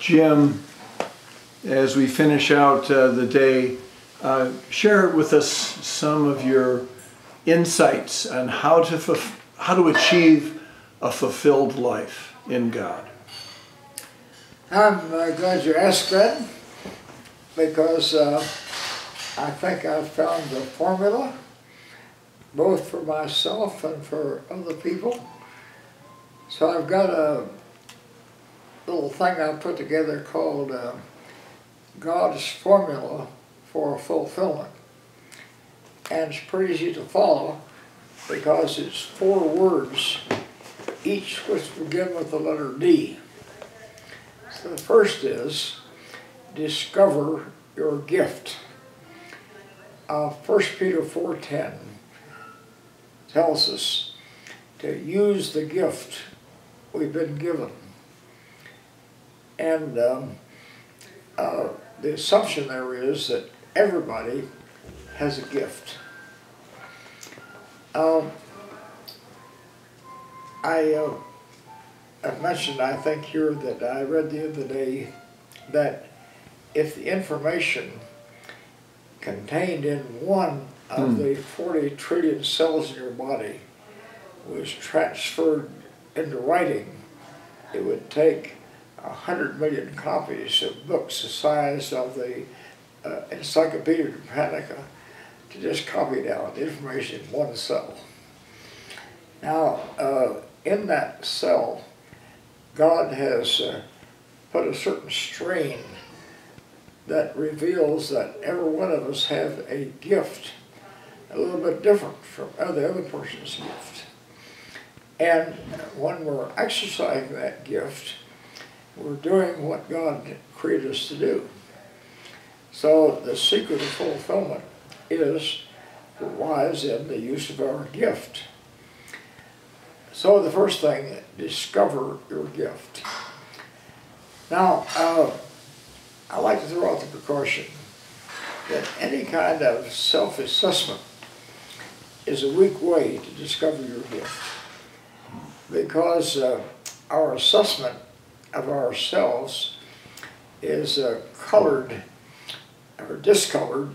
Jim, as we finish out the day, share with us some of your insights on how to achieve a fulfilled life in God. I'm glad you asked that, because I think I've found the formula, both for myself and for other people. So I've got a little thing I put together called God's Formula for Fulfillment. And it's pretty easy to follow because it's 4 words, each which begin with the letter D. So the first is, discover your gift. 1 Peter 4:10 tells us to use the gift we've been given. And the assumption there is that everybody has a gift. I mentioned, I think here, that I read the other day that if the information contained in one of the 40 trillion cells in your body was transferred into writing, it would take 100 million copies of books the size of the Encyclopedia Britannica to just copy down the information in one cell. Now, in that cell, God has put a certain strain that reveals that every one of us have a gift a little bit different from the other person's gift. And when we're exercising that gift, we're doing what God created us to do. So the secret of fulfillment lies in the use of our gift. So the first thing, discover your gift. Now, I like to throw out the precaution that any kind of self-assessment is a weak way to discover your gift, because our assessment of ourselves is colored or discolored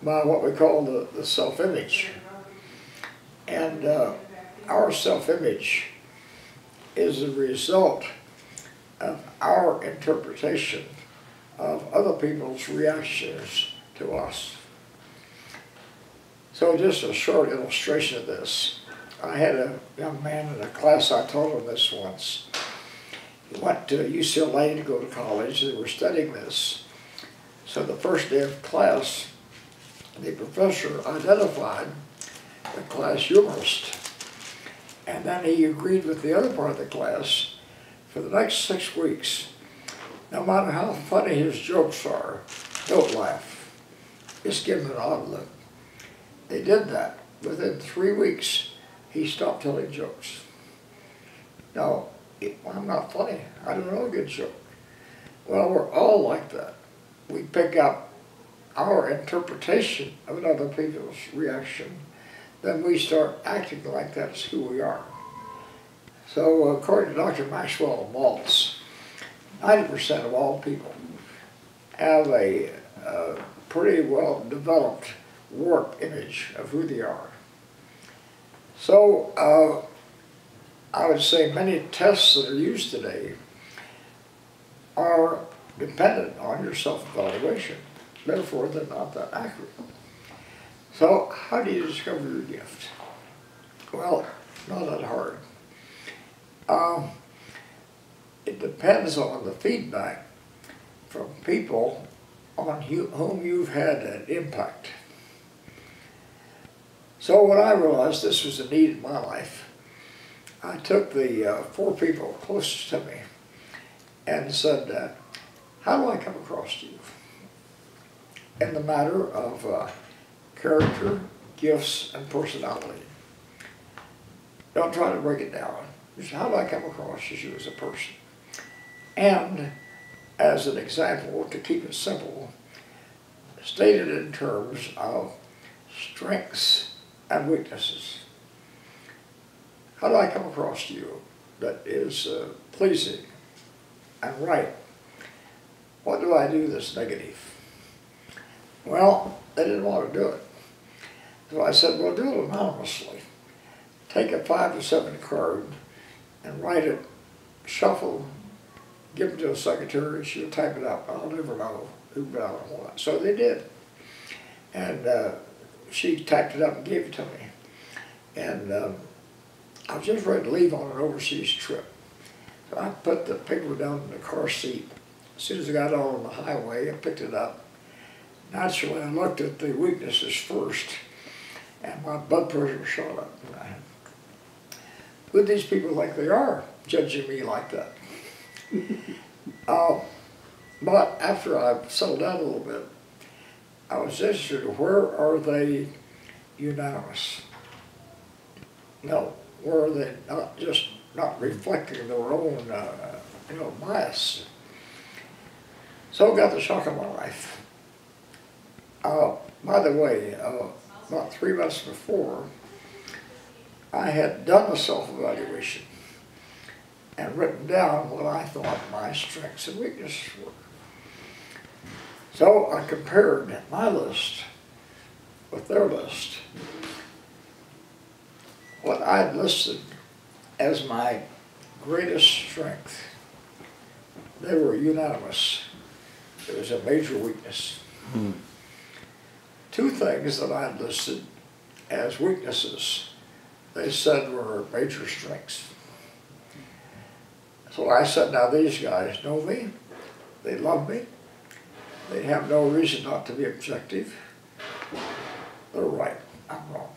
by what we call the self-image. And our self-image is a result of our interpretation of other people's reactions to us. So just a short illustration of this. I had a young man in a class, I told him this once. He went to UCLA to go to college. They were studying this. So the first day of class, the professor identified the class humorist. And then he agreed with the other part of the class, for the next 6 weeks, no matter how funny his jokes are, don't laugh. Just give him an odd look. They did that. Within 3 weeks, he stopped telling jokes. Now, I'm not funny. I don't know a good joke. Well, we're all like that. We pick up our interpretation of other people's reaction, then we start acting like that's who we are. So according to Dr. Maxwell Maltz, 90% of all people have a pretty well developed warped image of who they are. So I would say many tests that are used today are dependent on your self-evaluation. Therefore, they're not that accurate. So how do you discover your gift? Well, not that hard. It depends on the feedback from people on whom you've had an impact. So when I realized this was a need in my life, I took the 4 people closest to me and said, how do I come across to you? In the matter of character, gifts, and personality. Don't try to break it down. Just how do I come across as you as a person? And as an example, to keep it simple, stated in terms of strengths and weaknesses. How do I come across to you that is pleasing and right what do I do that's negative? Well, they didn't want to do it. So I said, well, do it anonymously. Take a 5 to 7 card and write it, shuffle, give it to a secretary, she'll type it up. I'll never know who got it and what. So they did. And she typed it up and gave it to me. And I was just ready to leave on an overseas trip. So I put the paper down in the car seat. As soon as I got out on the highway, I picked it up. Naturally, I looked at the weaknesses first, and my blood pressure shot up. Who do these people think they are, judging me like that? But after I settled down a little bit, I was interested, where are they unanimous? No, where are they not just not reflecting their own bias? So I got the shock of my life. By the way, about 3 months before, I had done a self-evaluation and written down what I thought my strengths and weaknesses were. So I compared my list with their list. What I had listed as my greatest strength, they were unanimous. It was a major weakness. 2 things that I had listed as weaknesses, they said were major strengths. So I said, now these guys know me, they love me, they have no reason not to be objective. They're right, I'm wrong.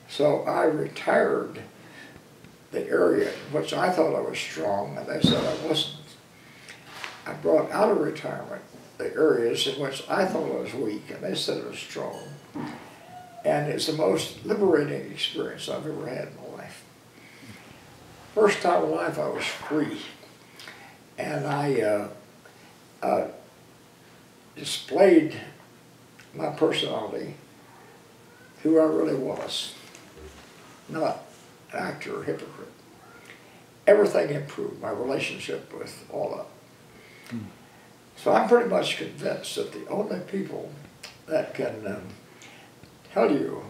So I retired the area in which I thought I was strong, and they said I wasn't. I brought out of retirement the areas in which I thought I was weak, and they said I was strong. And it's the most liberating experience I've ever had in my life. First time in life I was free, and I displayed my personality, who I really was, not an actor or hypocrite. Everything improved, my relationship with all of it. So I'm pretty much convinced that the only people that can tell you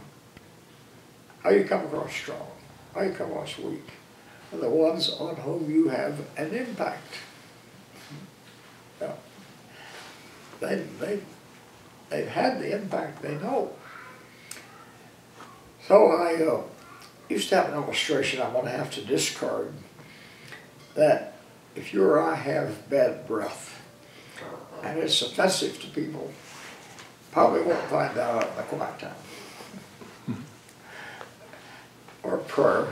how you come across strong, how you come across weak, are the ones on whom you have an impact. Now, they've had the impact, they know. So I used to have an illustration I'm going to have to discard, that if you or I have bad breath, and it's offensive to people, probably won't find out in the quiet time. Or prayer,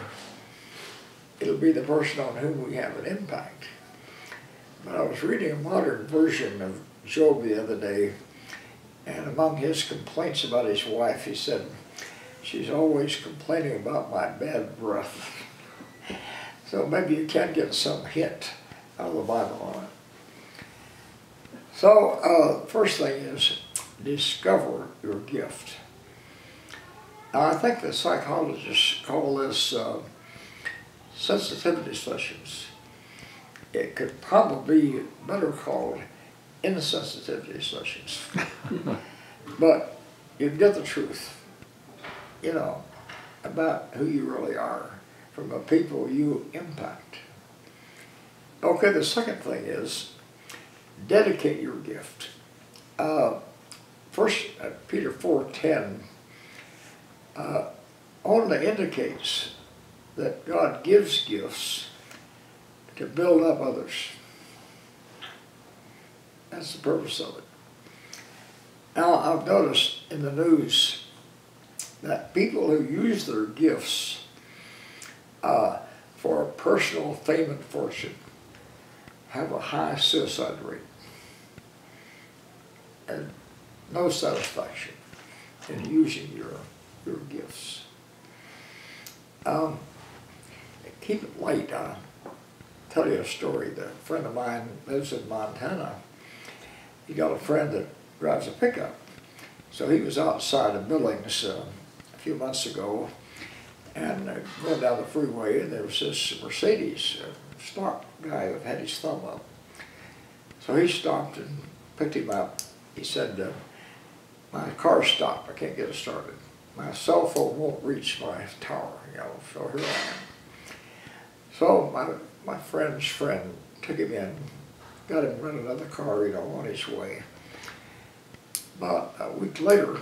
it'll be the person on whom we have an impact. But I was reading a modern version of Job the other day, and among his complaints about his wife, he said, she's always complaining about my bad breath. So maybe you can get some hint out of the Bible on it. So first thing is, discover your gift. Now I think the psychologists call this sensitivity sessions. It could probably be better called insensitivity sessions. But you get the truth, you know, about who you really are from the people you impact. Okay, the second thing is, dedicate your gift. First, Peter 4:10 only indicates that God gives gifts to build up others. That's the purpose of it. Now, I've noticed in the news that people who use their gifts for personal fame and fortune have a high suicide rate and no satisfaction in using your gifts. Keep it light. I'll tell you a story. A friend of mine lives in Montana. He got a friend that drives a pickup. So he was outside of Billings a few months ago, and going down the freeway, and there was this Mercedes stock guy who had his thumb up. So he stopped and picked him up. He said, my car stopped, I can't get it started. My cell phone won't reach my tower, you know, so here I am. So my friend's friend took him in, got him rent another car, you know, on his way. About a week later,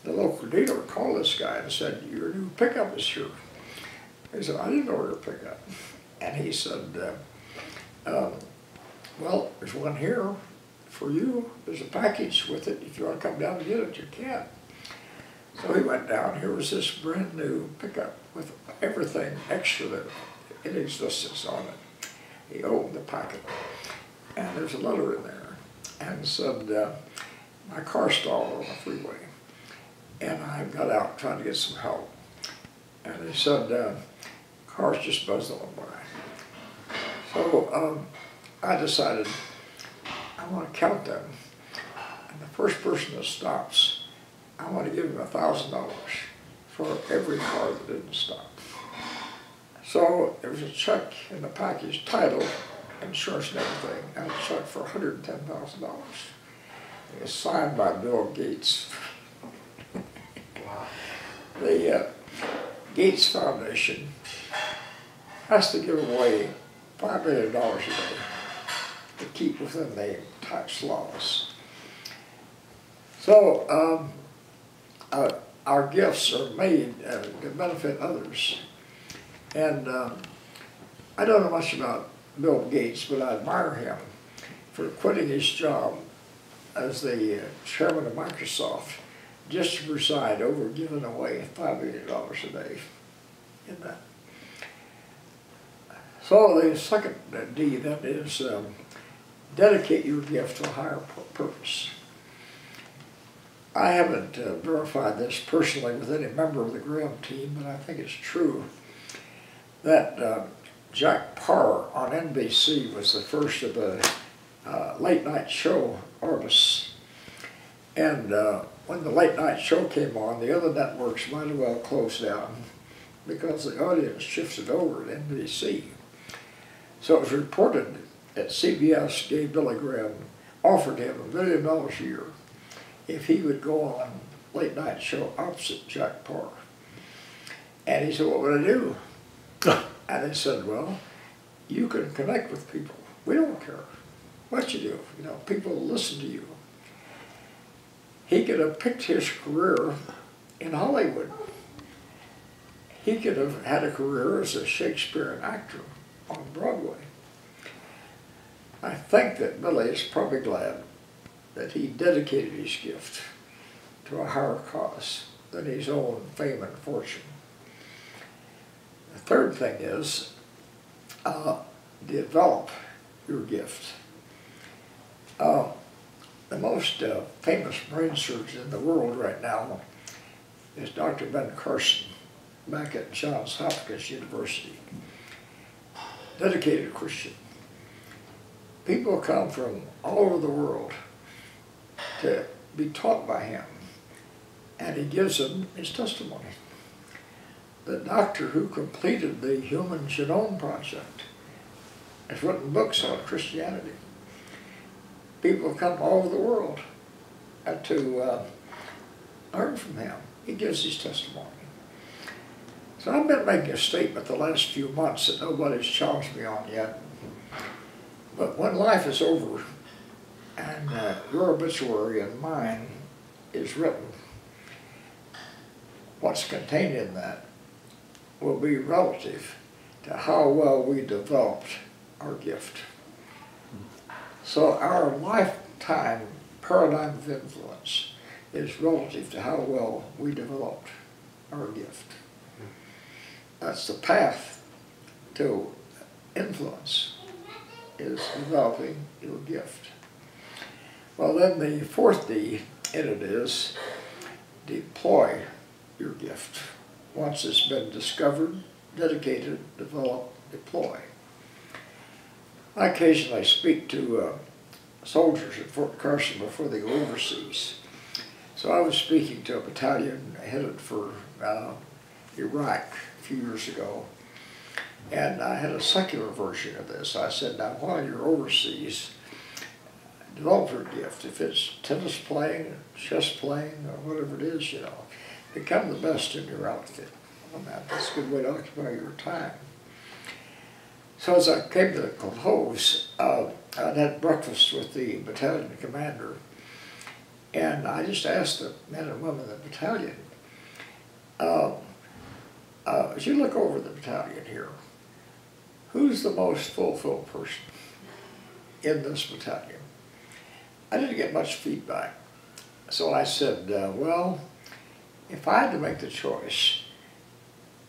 the local dealer called this guy and said, your new pickup is here. He said, I didn't order a pickup. And he said, well, there's one here for you. There's a package with it. If you want to come down and get it, you can. So he went down. Here was this brand new pickup with everything extra that in existence on it. He opened the packet, and there's a letter in there, and said, my car stalled on the freeway, and I got out trying to get some help. And he said, car's just buzzing on by. So I decided I want to count them, and the first person that stops, I want to give him $1,000 for every car that didn't stop. So there was a check in the package, title, insurance and everything, and a check for $110,000. It was signed by Bill Gates. The Gates Foundation has to give away $5 million a day to keep within the tax laws. So our gifts are made to benefit others. And I don't know much about Bill Gates, but I admire him for quitting his job as the chairman of Microsoft just to preside over giving away $5 million a day in that. So the second D then is dedicate your gift to a higher purpose. I haven't verified this personally with any member of the Graham team, but I think it's true that Jack Paar on NBC was the first of the late night show artists. And when the late night show came on, the other networks might have well closed down because the audience shifted over to NBC. So it was reported that CBS gave Billy Graham, offered him $1 million a year if he would go on late night show opposite Jack Paar. And he said, what would I do? And they said, well, you can connect with people. We don't care what you do. You know, people will listen to you. He could have picked his career in Hollywood. He could have had a career as a Shakespearean actor on Broadway. I think that Billy is probably glad that he dedicated his gift to a higher cause than his own fame and fortune. The third thing is develop your gift. The most famous brain surgeon in the world right now is Dr. Ben Carson back at Johns Hopkins University. Dedicated Christian. People come from all over the world to be taught by him, and he gives them his testimony. The doctor who completed the Human Genome Project has written books on Christianity. People come all over the world to learn from him. He gives his testimony. So I've been making a statement the last few months that nobody's challenged me on yet. But when life is over and your obituary and mine is written, what's contained in that will be relative to how well we developed our gift. So our lifetime paradigm of influence is relative to how well we developed our gift. That's the path to influence, is developing your gift. Well, then the fourth D in it is deploy your gift. Once it's been discovered, dedicated, developed, deploy. I occasionally speak to soldiers at Fort Carson before they go overseas. So I was speaking to a battalion headed for Iraq a few years ago, and I had a secular version of this. I said, now while you're overseas, develop your gift. If it's tennis playing, chess playing, or whatever it is, you know, become the best in your outfit. Well, that's a good way to occupy your time. So as I came to the close, I had breakfast with the battalion commander, and I just asked the men and women of the battalion, as you look over the battalion here, who's the most fulfilled person in this battalion? I didn't get much feedback. So I said, well, if I had to make the choice,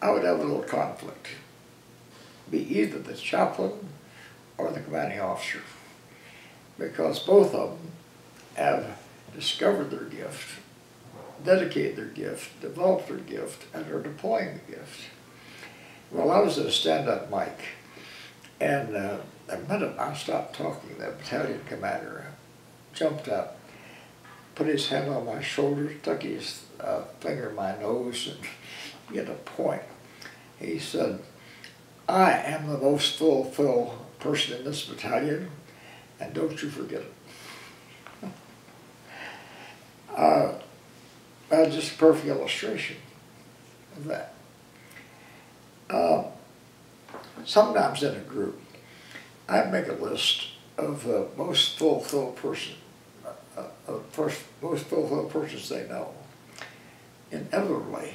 I would have a little conflict. Be either the chaplain or the commanding officer, because both of them have discovered their gift, dedicated their gift, developed their gift, and are deploying the gift. Well, I was at a stand-up mic, and the minute I stopped talking, the battalion commander jumped up, put his hand on my shoulder, stuck his finger in my nose, and get a point. He said, I am the most fulfilled person in this battalion, and don't you forget it. That's just a perfect illustration of that. Sometimes in a group, I make a list of most fulfilled person, most fulfilled persons they know. Inevitably,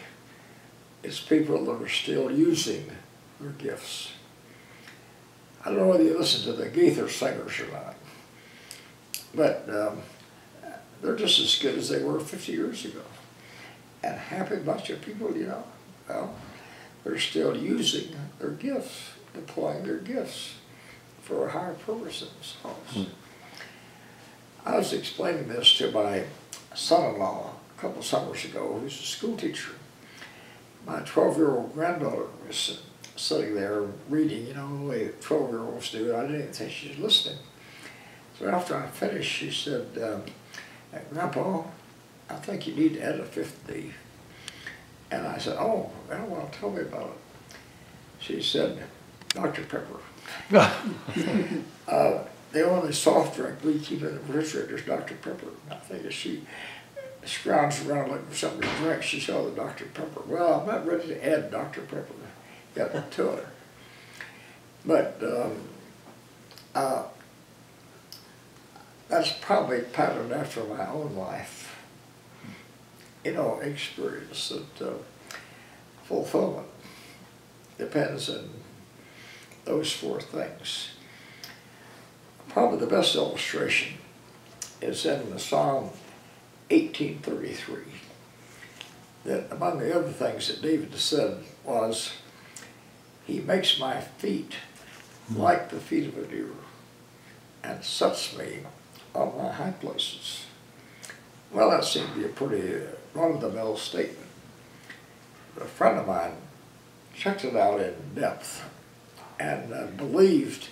it's people that are still using their gifts. I don't know whether you listen to the Gaither singers or not, but they're just as good as they were 50 years ago. And a happy bunch of people, you know, well, they're still using their gifts, deploying their gifts for a higher purpose in themselves. I was explaining this to my son-in-law a couple of summers ago, who's a school teacher. My 12-year-old granddaughter was sitting there reading, you know, the way 12-year-olds do. I didn't even think she was listening. So after I finished, she said, Grandpa, I think you need to add a fifth D. And I said, oh, well, tell me about it. She said, Dr. Pepper. The only soft drink we keep in the refrigerator is Dr. Pepper. I think as she scrounged around looking for something to drink, she saw the Dr. Pepper. Well, I'm not ready to add Dr. Pepper. Got to it. But that's probably patterned after my own life. You know, experience that fulfillment depends on those four things. Probably the best illustration is in the Psalm 18:33, that among the other things that David said was, he makes my feet like the feet of a deer and sets me on my high places. Well, that seemed to be a pretty run-of-the-mill statement. But a friend of mine checked it out in depth and believed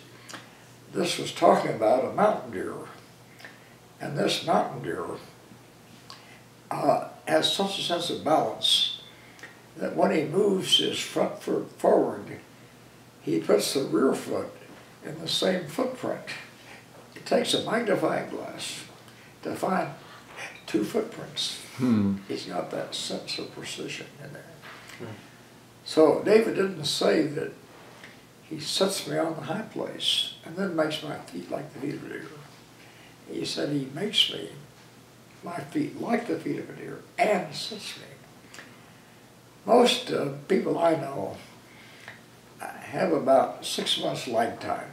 this was talking about a mountain deer. And this mountain deer has such a sense of balance that when he moves his front foot forward, he puts the rear foot in the same footprint. It takes a magnifying glass to find two footprints. He's got that sense of precision in there. So David didn't say that he sets me on the high place and then makes my feet like the feet of a deer. He said he makes me, my feet like the feet of a deer, and sets me. Most people I know have about 6 months lag time.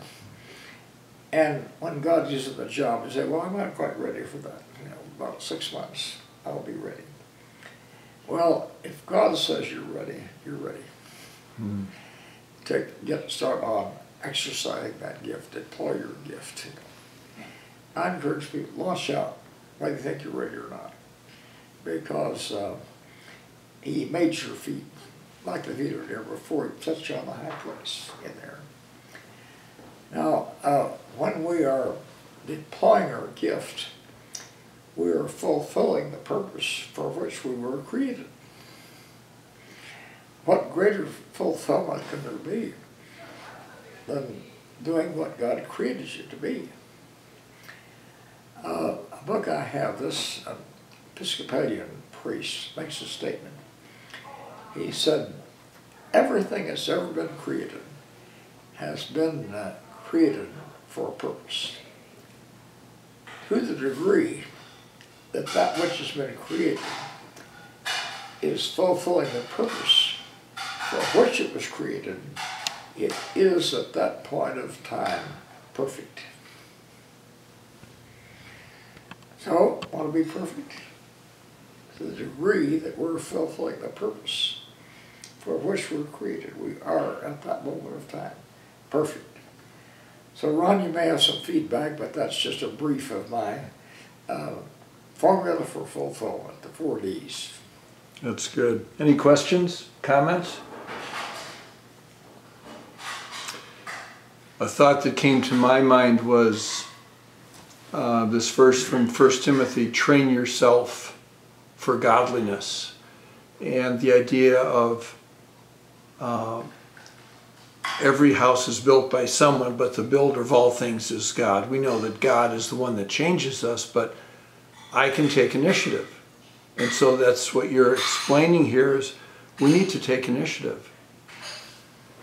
And when God gives them a job, they say, well, I'm not quite ready for that. You know, about 6 months, I'll be ready. Well, if God says you're ready, you're ready. To get started on exercising that gift, deploy your gift. You know. I encourage people, launch out, whether you think you're ready or not. Because he made your feet like the feet of a deer before he sets you on the high place in there. Now, when we are deploying our gift, we are fulfilling the purpose for which we were created. What greater fulfillment can there be than doing what God created you to be? A book I have, this Episcopalian priest makes a statement. He said, everything that's ever been created has been created for a purpose. To the degree that that which has been created is fulfilling the purpose for which it was created, it is at that point of time perfect. So, want to be perfect? To the degree that we're fulfilling the purpose for which we're created, we are at that moment of time perfect. So Ron, you may have some feedback, but that's just a brief of my formula for fulfillment, the 4 Ds. That's good. Any questions, comments? A thought that came to my mind was this verse from 1 Timothy, train yourself for godliness. And the idea of every house is built by someone, but the builder of all things is God. We know that God is the one that changes us, but I can take initiative. And so that's what you're explaining here is we need to take initiative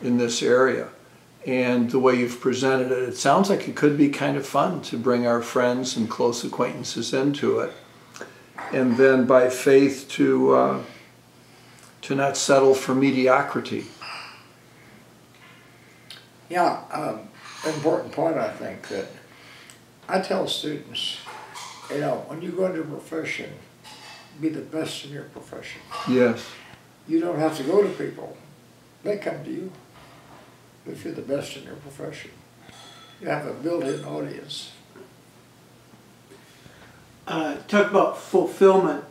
in this area. And the way you've presented it, it sounds like it could be kind of fun to bring our friends and close acquaintances into it. And then by faith to not settle for mediocrity. Yeah, important point I think that I tell students, you know, when you go into a profession, be the best in your profession. Yes. You don't have to go to people. They come to you if you're the best in your profession. You have a built-in audience. Talk about fulfillment.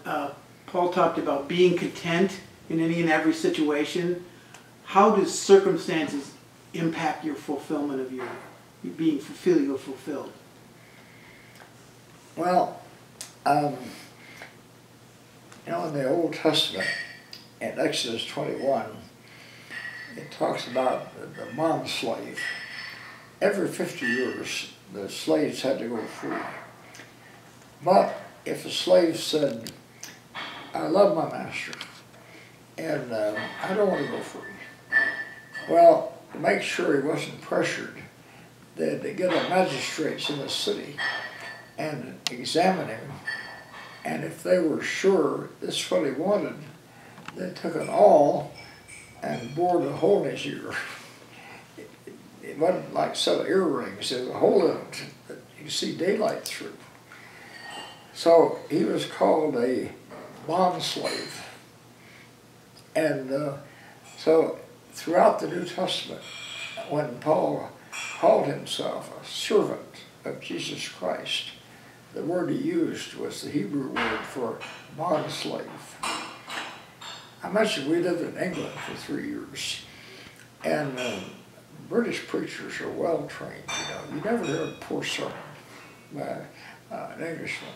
Paul talked about being content in any and every situation. How does circumstances impact your fulfillment of your being feeling fulfilled? Well, you know, in the Old Testament, in Exodus 21, it talks about the bond slave. Every 50 years, the slaves had to go free. But if a slave said, I love my master, and I don't want to go free, well, to make sure he wasn't pressured, they had to get the magistrates in the city and examine him. And if they were sure this is what he wanted, they took an awl and bored a hole in his ear. It wasn't like a set of earrings, there was a hole in it that you could see daylight through. So he was called a bond slave. And so throughout the New Testament, when Paul called himself a servant of Jesus Christ, the word he used was the Hebrew word for bond slave. I mentioned we lived in England for 3 years, and British preachers are well trained. You know, you never hear a poor sermon by an Englishman.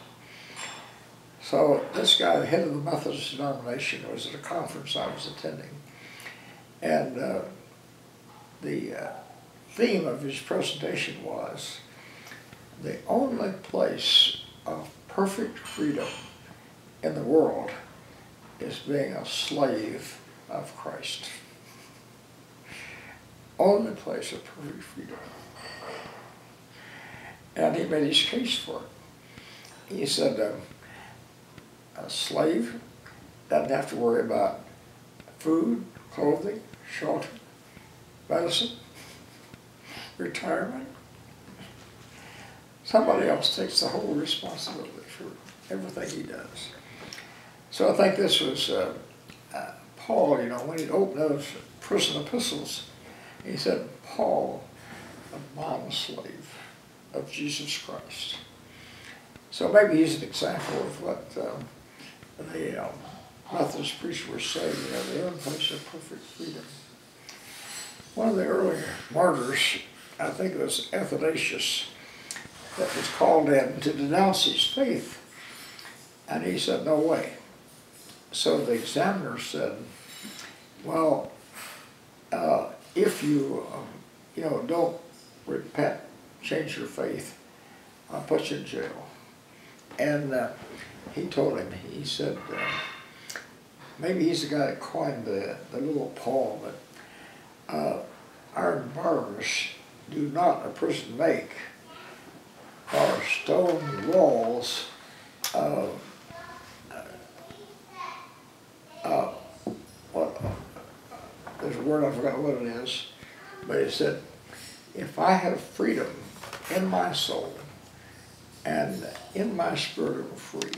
So this guy, the head of the Methodist denomination, was at a conference I was attending, and the theme of his presentation was the only place of perfect freedom in the world is being a slave of Christ. Only place of perfect freedom. And he made his case for it. He said, a slave doesn't have to worry about food, clothing, shelter, medicine, retirement. Somebody else takes the whole responsibility for everything he does. So I think this was Paul, you know, when he opened those prison epistles, he said, Paul, a bond slave of Jesus Christ. So maybe he's an example of what the Methodist preachers were saying, you know, the only place of perfect freedom. One of the earlier martyrs, I think it was Athanasius, that was called in to denounce his faith. And he said, no way. So the examiner said, well, if you, don't repent, change your faith, I'll put you in jail. And he told him, he said, maybe he's the guy that coined the little poem that iron bars do not a prison make, or stone walls there's a word, I forgot what it is, but he said, if I have freedom in my soul and in my spirit am free,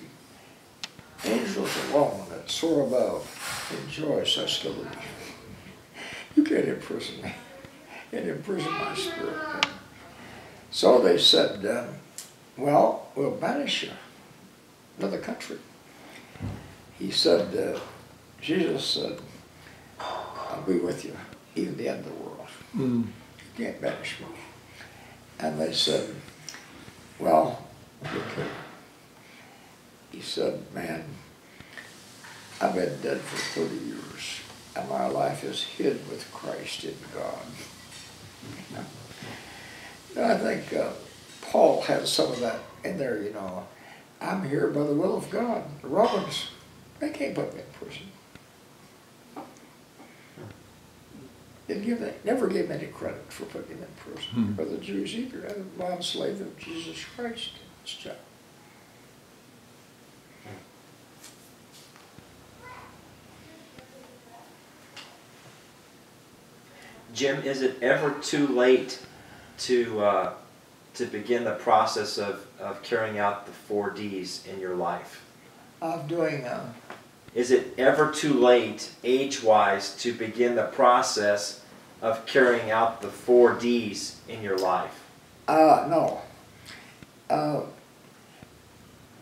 angels alone that soar above enjoy such liberty. You can't imprison me and imprison my spirit. So they said, well, we'll banish you to another country. He said, Jesus said, I'll be with you, even the end of the world. You can't banish me. And they said, well, okay. He said, man, I've been dead for 30 years, and my life is hid with Christ in God. I think Paul has some of that in there, you know. I'm here by the will of God. The Romans, they can't put me in prison. Never gave me any credit for putting him in prison. Or the Jews either. I'm a bond slave of Jesus Christ. It's just. Jim, is it ever too late to begin the process of carrying out the 4 Ds in your life? Of doing. Is it ever too late, age-wise, to begin the process of carrying out the 4 Ds in your life? No.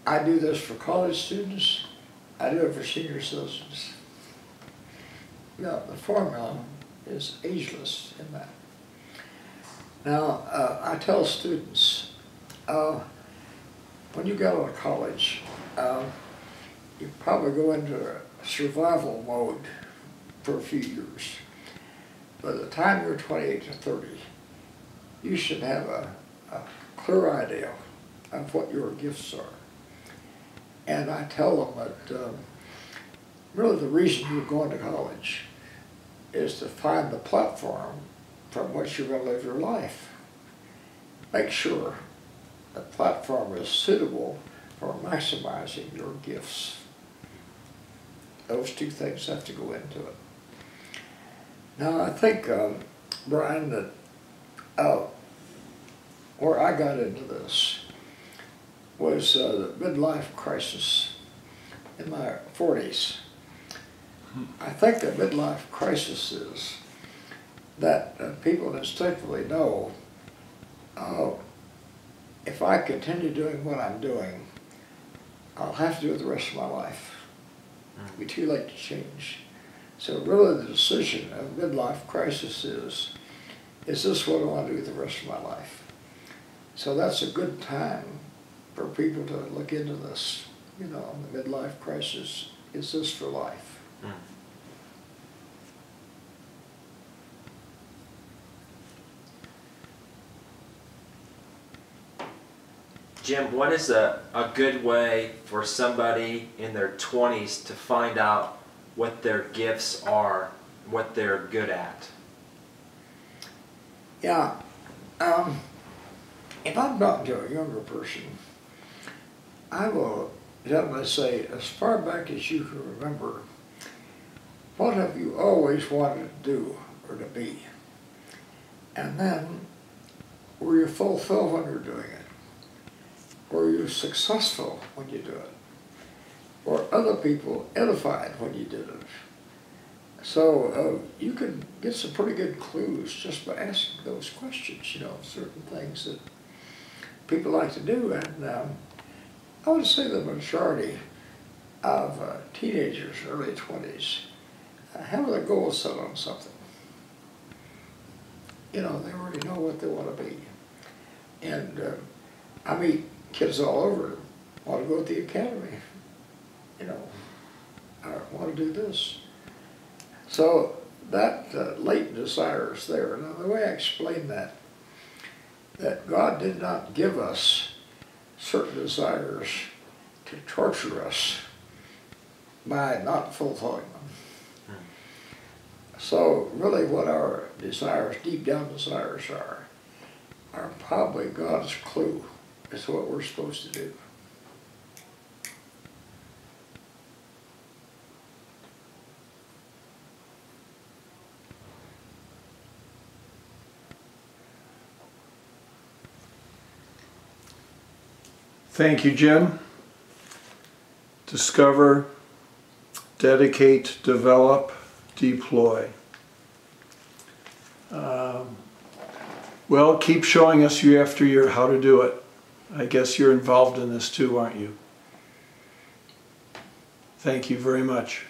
I do this for college students. I do it for senior citizens. No, the formula is ageless in that. Now, I tell students, when you get out of college, you probably go into a survival mode for a few years. By the time you're 28 to 30, you should have a clear idea of what your gifts are. And I tell them that really the reason you're going to college is to find the platform from which you're going to live your life. Make sure the platform is suitable for maximizing your gifts. Those 2 things have to go into it. Now I think, Brian, that where I got into this was the midlife crisis in my 40s. I think the midlife crisis is that people instinctively know if I continue doing what I'm doing, I'll have to do it the rest of my life. It'll be too late to change. So really the decision of midlife crisis is this what I want to do the rest of my life? So that's a good time for people to look into this, you know, the midlife crisis. Is this for life? Jim, what is a good way for somebody in their 20s to find out what their gifts are, what they're good at? Yeah. If I'm talking to a younger person, I will gently say, as far back as you can remember, what have you always wanted to do or to be? And then, were you fulfilled when you're doing it? Were you successful when you do it? Were other people edified when you did it? So you can get some pretty good clues just by asking those questions, you know, certain things that people like to do. And I would say the majority of teenagers, early 20s, have their goals set on something. You know, they already know what they want to be. And I meet kids all over want to go to the academy. You know, I want to do this. So that latent desire is there. Now the way I explain that God did not give us certain desires to torture us by not fulfilling them. So really what our desires, deep down desires are probably God's clue as to what we're supposed to do. Thank you, Jim. Discover, dedicate, develop, deploy. Well, keep showing us year after year how to do it. I guess you're involved in this too, aren't you? Thank you very much.